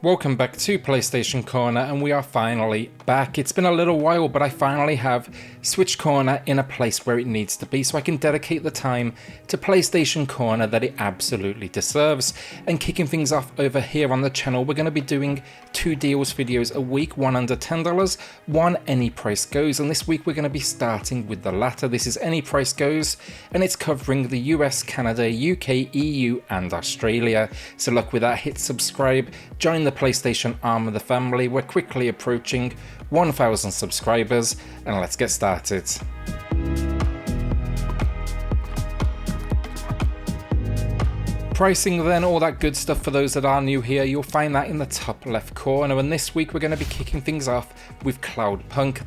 Welcome back to PlayStation Corner, and we are finally back. It's been a little while, but I finally have Switch Corner in a place where it needs to be, so I can dedicate the time to PlayStation Corner that it absolutely deserves. And kicking things off over here on the channel, we're going to be doing 2 deals videos a week, one under $10, one any price goes, and this week we're going to be starting with the latter. This is any price goes, and it's covering the US, Canada, UK, EU, and Australia. So look, with that, hit subscribe, join the PlayStation arm of the family. We're quickly approaching 1,000 subscribers, and let's get started. Pricing then, all that good stuff for those that are new here, you'll find that in the top left corner, and this week we're going to be kicking things off with Cloudpunk.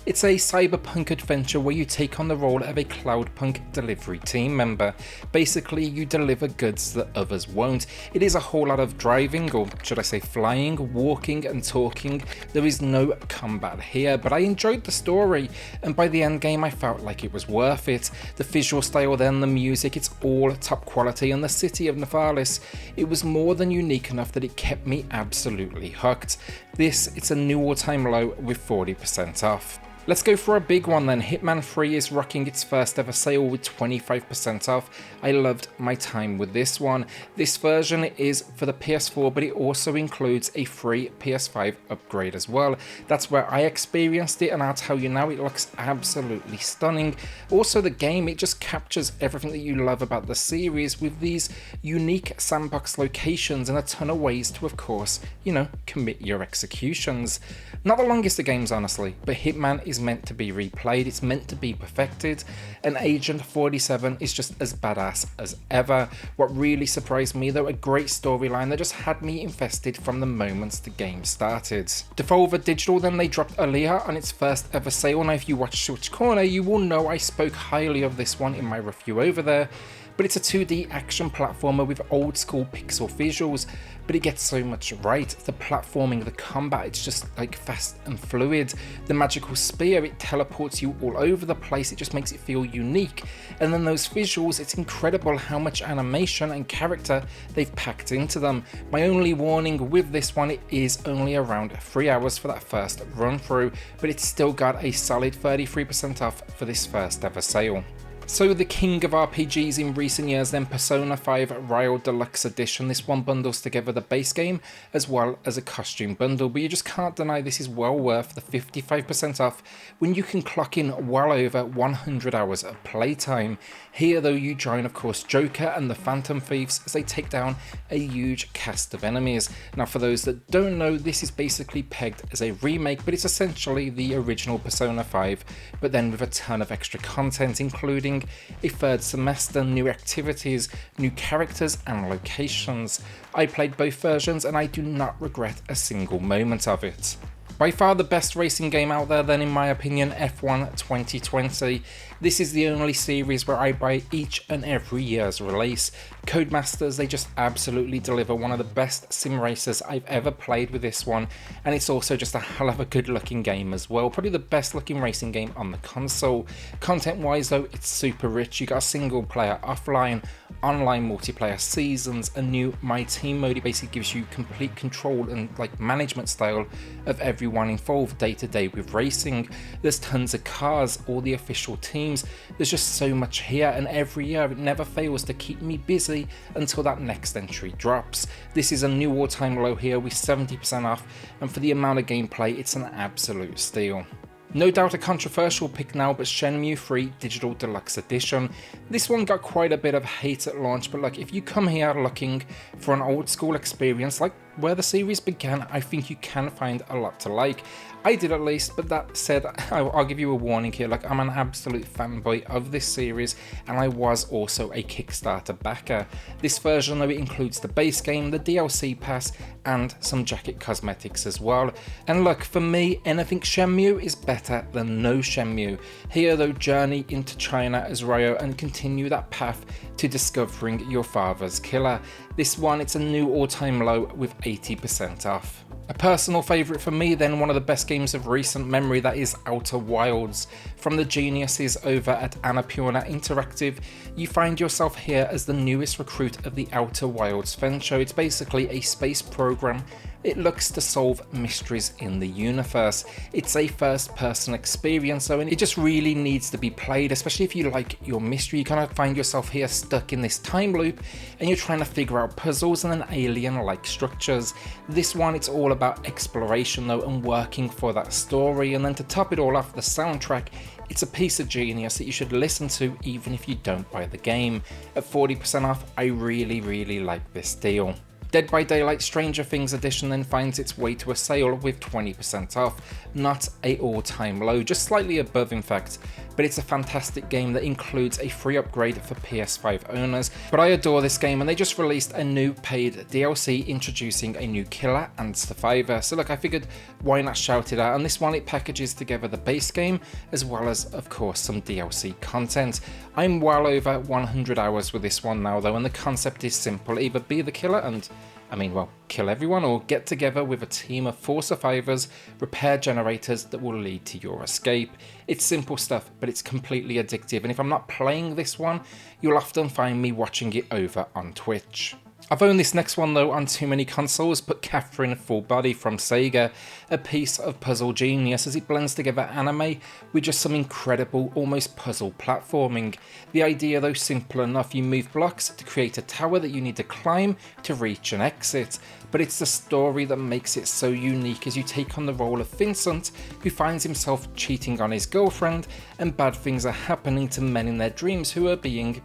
It's a cyberpunk adventure where you take on the role of a Cloudpunk delivery team member. Basically, you deliver goods that others won't. It is a whole lot of driving, or should I say flying, walking and talking. There is no combat here, but I enjoyed the story, and by the end game I felt like it was worth it. The visual style then, the music, it's all top quality, and the city of Nephalis, it was more than unique enough that it kept me absolutely hooked. It's a new all-time low with 40% off. Let's go for a big one then. Hitman 3 is rocking its first ever sale with 25% off. I loved my time with this one. This version is for the PS4, but it also includes a free PS5 upgrade as well. That's where I experienced it, and I'll tell you now, it looks absolutely stunning. Also, the game, it just captures everything that you love about the series with these unique sandbox locations and a ton of ways to, of course, commit your executions. Not the longest of games, honestly, but Hitman is meant to be replayed, it's meant to be perfected, and Agent 47 is just as badass as ever. What really surprised me though, a great storyline that just had me invested from the moments the game started. Devolver Digital then, they dropped Olija on its first ever sale. Now if you watch Switch Corner, you will know I spoke highly of this one in my review over there. But it's a 2D action platformer with old school pixel visuals, but it gets so much right. The platforming, the combat, it's just like fast and fluid. The magical spear, it teleports you all over the place, it just makes it feel unique. And then those visuals, it's incredible how much animation and character they've packed into them. My only warning with this one, it is only around 3 hours for that first run through, but it's still got a solid 33% off for this first ever sale. So the king of RPGs in recent years then, Persona 5 Royal Deluxe Edition. This one bundles together the base game as well as a costume bundle, but you just can't deny this is well worth the 55% off when you can clock in well over 100 hours of playtime. Here though, you join of course Joker and the Phantom Thieves as they take down a huge cast of enemies. Now for those that don't know, this is basically pegged as a remake, but it's essentially the original Persona 5, but then with a ton of extra content, including a third semester, new activities, new characters and locations. I played both versions and I do not regret a single moment of it. By far the best racing game out there then, in my opinion, F1 2020. This is the only series where I buy each and every year's release. Codemasters, they just absolutely deliver one of the best sim races I've ever played with this one, and it's also just a hell of a good looking game as well. Probably the best looking racing game on the console. Content wise though, it's super rich. You got a single player, offline, online multiplayer, seasons, a new My Team mode. It basically gives you complete control and management style of everyone involved day to day with racing. There's tons of cars, all the official teams. There's just so much here, and every year it never fails to keep me busy until that next entry drops. This is a new all-time low here with 70% off, and for the amount of gameplay, it's an absolute steal. No doubt a controversial pick now, but Shenmue 3 Digital Deluxe Edition. This one got quite a bit of hate at launch, but if you come here looking for an old school experience like where the series began, I think you can find a lot to like. I did at least, but that said, I'll give you a warning here, I'm an absolute fanboy of this series, and I was also a Kickstarter backer. This version though, it includes the base game, the DLC pass, and some jacket cosmetics as well. And look, for me, anything Shenmue is better than no Shenmue. Here though, journey into China as Ryo and continue that path to discovering your father's killer. This one, it's a new all-time low with 80% off. A personal favourite for me then, one of the best games of recent memory, that is Outer Wilds. From the geniuses over at Annapurna Interactive, you find yourself here as the newest recruit of the Outer Wilds venture. It's basically a space program. It looks to solve mysteries in the universe. It's a first-person experience though, and it just really needs to be played, especially if you like your mystery. You kind of find yourself here stuck in this time loop and you're trying to figure out puzzles and then alien-like structures. This one, it's all about exploration though and working for that story, and then to top it all off, the soundtrack, it's a piece of genius that you should listen to even if you don't buy the game. At 40% off, I really like this deal. Dead by Daylight Stranger Things Edition then finds its way to a sale with 20% off, not a all-time low, just slightly above in fact, but it's a fantastic game that includes a free upgrade for PS5 owners. But I adore this game, and they just released a new paid DLC introducing a new killer and survivor, so look, I figured why not shout it out. And this one, it packages together the base game as well as of course some DLC content. I'm well over 100 hours with this one now though, and the concept is simple: either be the killer and kill everyone, or get together with a team of 4 survivors, repair generators that will lead to your escape. It's simple stuff, but it's completely addictive, and if I'm not playing this one, you'll often find me watching it over on Twitch. I've owned this next one though on too many consoles, but Catherine Full Body from Sega, a piece of puzzle genius as it blends together anime with just some incredible, almost puzzle platforming. The idea though simple enough: you move blocks to create a tower that you need to climb to reach an exit, but it's the story that makes it so unique as you take on the role of Vincent, who finds himself cheating on his girlfriend, and bad things are happening to men in their dreams who are being,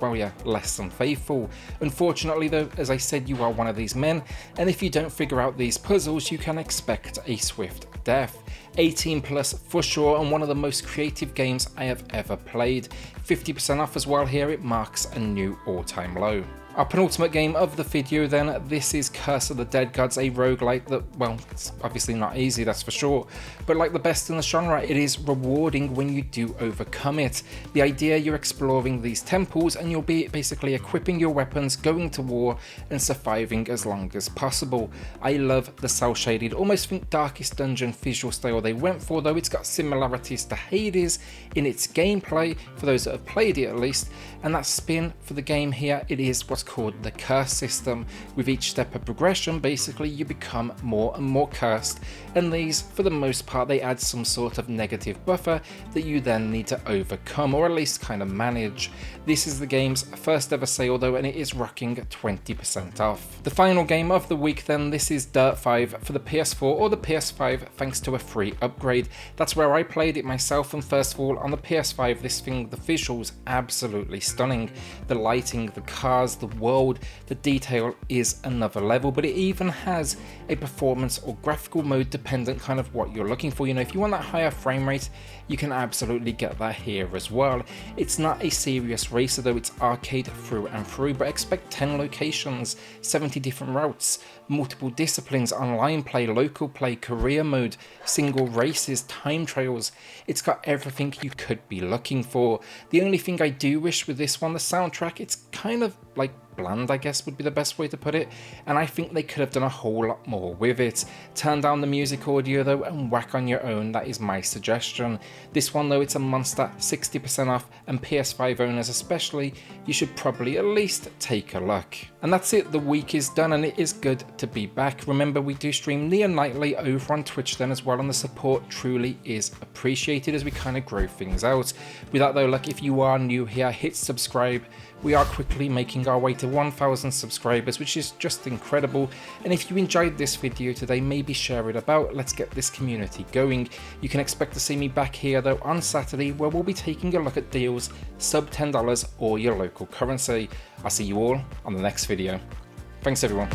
less than faithful. Unfortunately though, as I said, you are one of these men, and if you don't figure out these puzzles, you can expect a swift death. 18 plus for sure, and one of the most creative games I have ever played. 50% off as well here, it marks a new all-time low. Our penultimate game of the video then, this is Curse of the Dead Gods, a roguelite that, it's obviously not easy, that's for sure, but like the best in the genre, it is rewarding when you do overcome it. The idea, you're exploring these temples and you'll be basically equipping your weapons, going to war and surviving as long as possible. I love the cel-shaded, almost think Darkest Dungeon visual style they went for, though it's got similarities to Hades in its gameplay, for those that have played it at least, and that spin for the game here, it is what's called the curse system. With each step of progression, basically you become more and more cursed, and these, for the most part, they add some sort of negative buffer that you then need to overcome, or at least kind of manage. This is the game's first ever sale though, and it is rocking 20% off. The final game of the week then, this is Dirt 5 for the PS4 or the PS5 thanks to a free upgrade. That's where I played it myself, and first of all, on the PS5, this thing, the visuals, absolutely stunning. The lighting, the cars, the world, the detail is another level, but it even has a performance or graphical mode dependent kind of what you're looking for. If you want that higher frame rate, you can absolutely get that here as well. It's not a serious racer though, it's arcade through and through, but expect 10 locations, 70 different routes, multiple disciplines, online play, local play, career mode, single races, time trials. It's got everything you could be looking for. The only thing I do wish with this one, the soundtrack, it's kind of like bland, I guess would be the best way to put it, and I think they could have done a whole lot more with it. Turn down the music audio though and whack on your own, that is my suggestion. This one though, it's a monster, 60% off, and PS5 owners especially, you should probably at least take a look. And that's it, the week is done and it is good to be back. Remember, we do stream near nightly over on Twitch then as well, and the support truly is appreciated as we kind of grow things out. With that though, look, if you are new here, hit subscribe. We are quickly making our way to 1,000 subscribers, which is just incredible. And if you enjoyed this video today, maybe share it about. Let's get this community going. You can expect to see me back here though on Saturday, where we'll be taking a look at deals sub $10 or your local currency. I'll see you all on the next video. Thanks everyone.